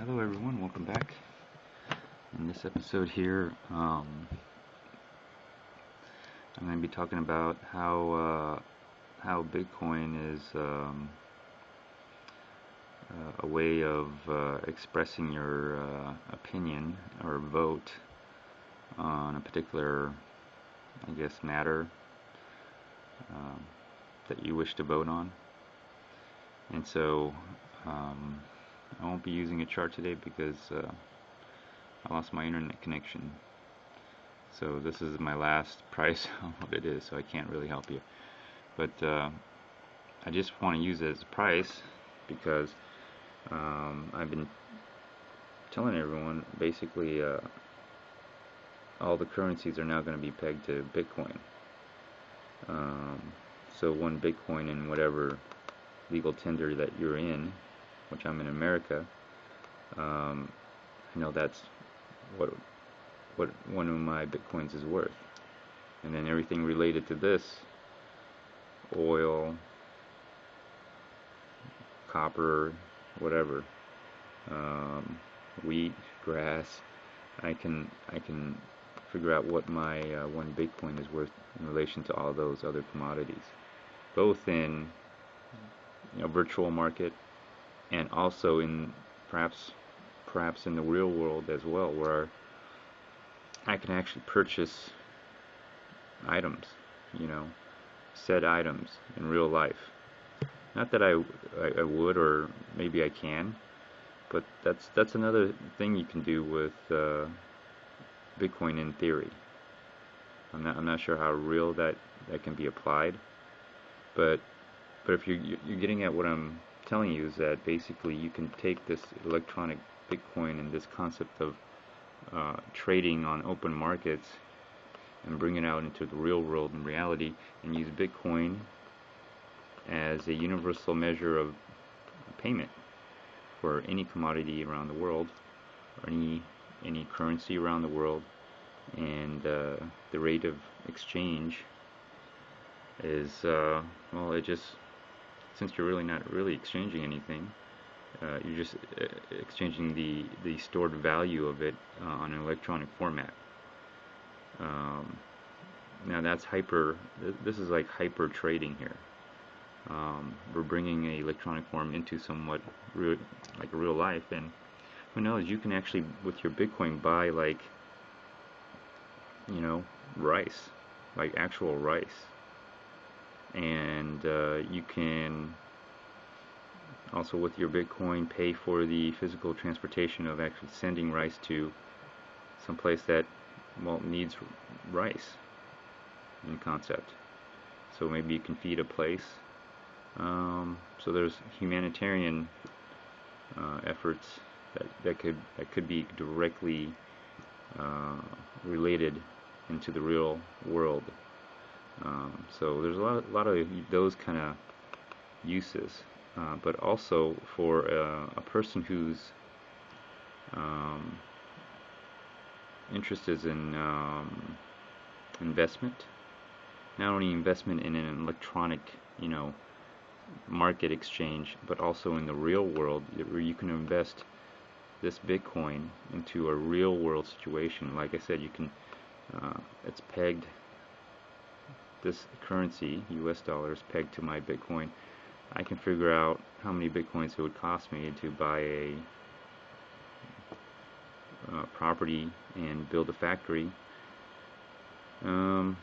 Hello everyone, welcome back. In this episode here, I'm going to be talking about how Bitcoin is a way of expressing your opinion or vote on a particular, matter that you wish to vote on. And so I won't be using a chart today because I lost my internet connection. So this is my last price on what it is, so I can't really help you. But I just want to use it as a price because I've been telling everyone basically all the currencies are now going to be pegged to Bitcoin. So one Bitcoin in whatever legal tender that you're in, which I'm in America, I know that's what one of my Bitcoins is worth. And then everything related to this, oil, copper, whatever, wheat, grass, I can figure out what my one Bitcoin is worth in relation to all those other commodities, both in virtual market and also in perhaps in the real world as well, where I can actually purchase items, said items in real life. Not that I would, or maybe I can, but that's another thing you can do with Bitcoin in theory. I'm not sure how real that can be applied, but if you're getting at what I'm telling you, is that basically you can take this electronic Bitcoin and this concept of trading on open markets and bring it out into the real world and reality, and use Bitcoin as a universal measure of payment for any commodity around the world, or any currency around the world. And the rate of exchange is it just, since you're really not really exchanging anything, you're just exchanging the stored value of it on an electronic format. Now that's this is like hyper trading here. We're bringing a electronic form into somewhat like real life, and who knows, you can actually with your Bitcoin buy rice, like actual rice. And you can also with your Bitcoin pay for the physical transportation of actually sending rice to some place that needs rice in concept. So maybe you can feed a place. So there's humanitarian efforts that could be directly related into the real world. So there's a lot of those kind of uses, but also for a person who's interested in investment, not only investment in an electronic, market exchange, but also in the real world, where you can invest this Bitcoin into a real world situation. Like I said, you can, it's pegged, this currency, US dollars, pegged to my Bitcoin. I can figure out how many Bitcoins it would cost me to buy a property and build a factory. I don't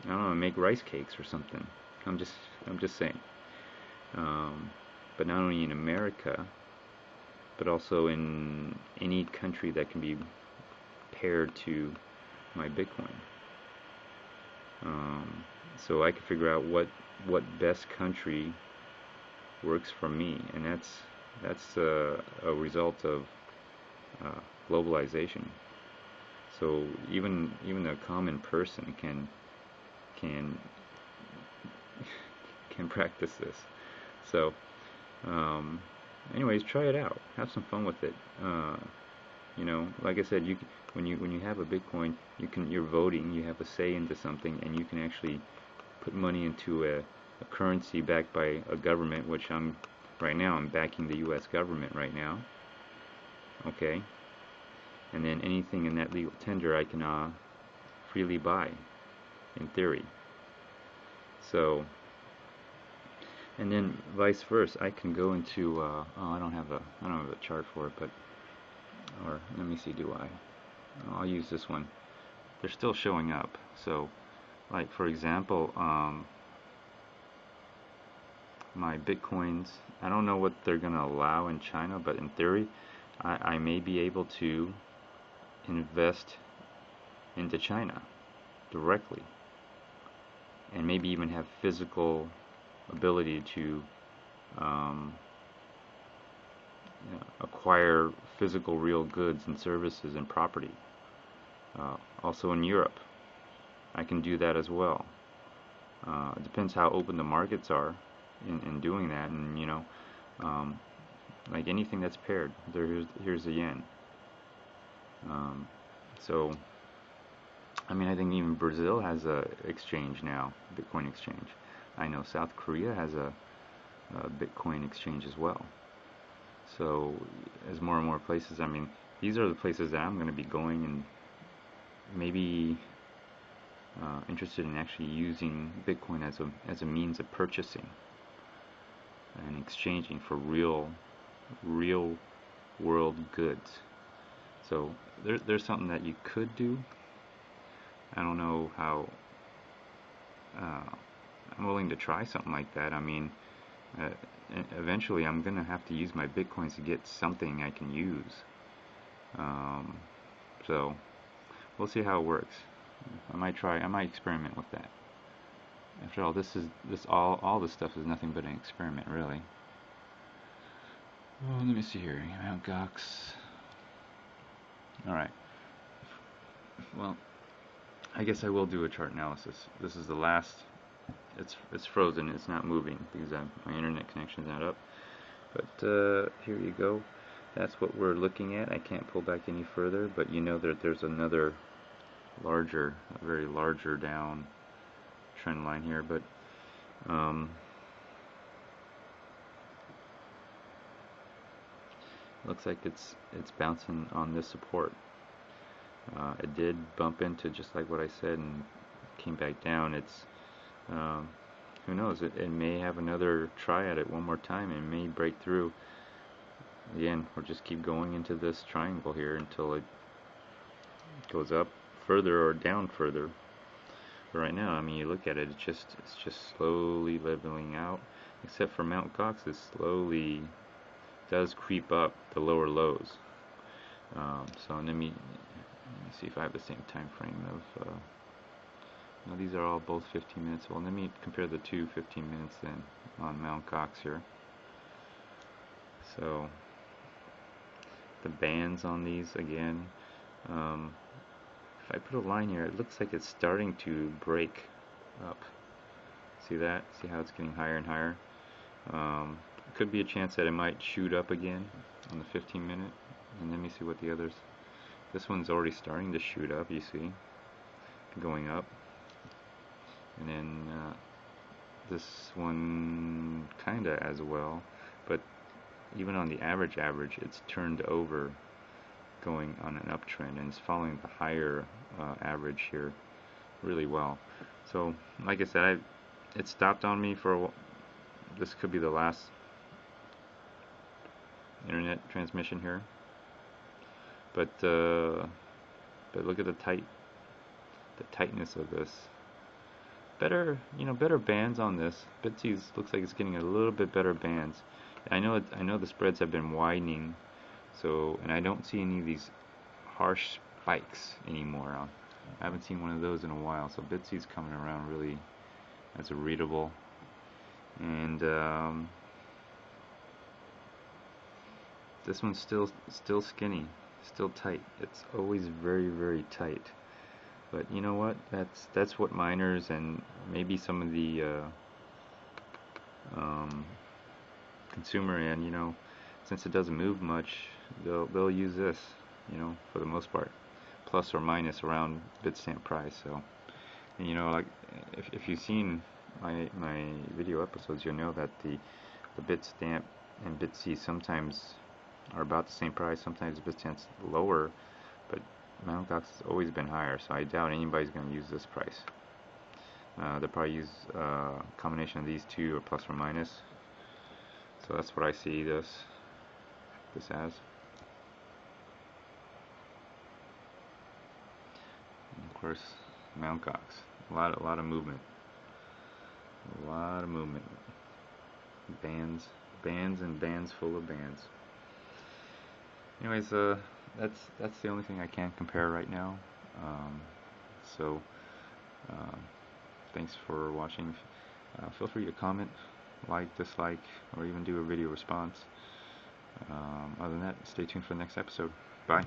know, make rice cakes or something. I'm just saying. But not only in America, but also in any country that can be paired to my Bitcoin. So I can figure out what best country works for me, and that's a result of globalization. So even a common person can practice this. So anyways, try it out. Have some fun with it. Like I said, when you have a Bitcoin, you're voting. You have a say into something, and you can actually put money into a currency backed by a government, which right now I'm backing the U.S. government right now. okay, and then anything in that legal tender I can freely buy, in theory. So, and then vice versa, I can go into I don't have a chart for it, but, or let me see, do I? I'll use this one. They're still showing up. So, like for example, my Bitcoins, I don't know what they're going to allow in China, but in theory, I may be able to invest into China directly, and maybe even have physical ability to acquire physical real goods and services and property. Also in Europe, I can do that as well. It depends how open the markets are in doing that, and like anything that's paired. Here's the yen. So, I mean, I think even Brazil has a exchange now, Bitcoin exchange. I know South Korea has a Bitcoin exchange as well. So, as more and more places, I mean, these are the places that I'm going to be going, and maybe interested in actually using Bitcoin as a means of purchasing and exchanging for real world goods. So there's something that you could do. I don't know how. I'm willing to try something like that. I mean, eventually I'm gonna have to use my Bitcoins to get something I can use. So we'll see how it works. I might experiment with that. After all, all this stuff is nothing but an experiment, really. Oh, let me see here. Mt. Gox. Alright. Well, I guess I will do a chart analysis. This is the last. It's frozen. It's not moving because my internet connection's not up. But here you go. That's what we're looking at. I can't pull back any further, but you know that there's another very larger down trend line here. But looks like it's bouncing on this support. It did bump into, just like what I said, and came back down. It's who knows, it may have another try at it one more time and may break through. Again, we'll just keep going into this triangle here until it goes up further or down further. But right now, I mean, you look at it, it's just slowly leveling out, except for Mt. Gox, it slowly does creep up the lower lows. So let me see if I have the same time frame of no, these are all both 15 minutes. Well, let me compare the two 15 minutes then on Mt. Gox here. So the bands on these again, if I put a line here, it looks like it's starting to break up. See that? See how it's getting higher and higher? Could be a chance that it might shoot up again on the 15 minute. And let me see what the others. This one's already starting to shoot up, you see, going up. And then this one kinda as well, but even on the average, it's turned over, going on an uptrend, and it's following the higher average here really well. So, like I said, it stopped on me for a while. This could be the last internet transmission here, but look at the tightness of this. Better bands on this. Bitsy's looks like it's getting a little bit better bands. I know the spreads have been widening, so, and I don't see any of these harsh spikes anymore. I haven't seen one of those in a while, so Bitsy's coming around really as a readable. And this one's still skinny, still tight. It's always very, very tight. But you know what? That's what miners and maybe some of the consumer end, since it doesn't move much, they'll use this, for the most part, plus or minus around Bitstamp price. So, and like if you've seen my video episodes, you'll know that the Bitstamp and Bitsy sometimes are about the same price. Sometimes Bitstant's lower, but Mt. Gox has always been higher, so I doubt anybody's going to use this price. They'll probably use a combination of these two, or plus or minus. So that's what I see this as. And of course, Mt. Gox. A lot of movement. A lot of movement. Bands and bands full of bands. Anyways, that's the only thing I can compare right now. So thanks for watching. Feel free to comment, like, dislike, or even do a video response. Other than that, stay tuned for the next episode. Bye.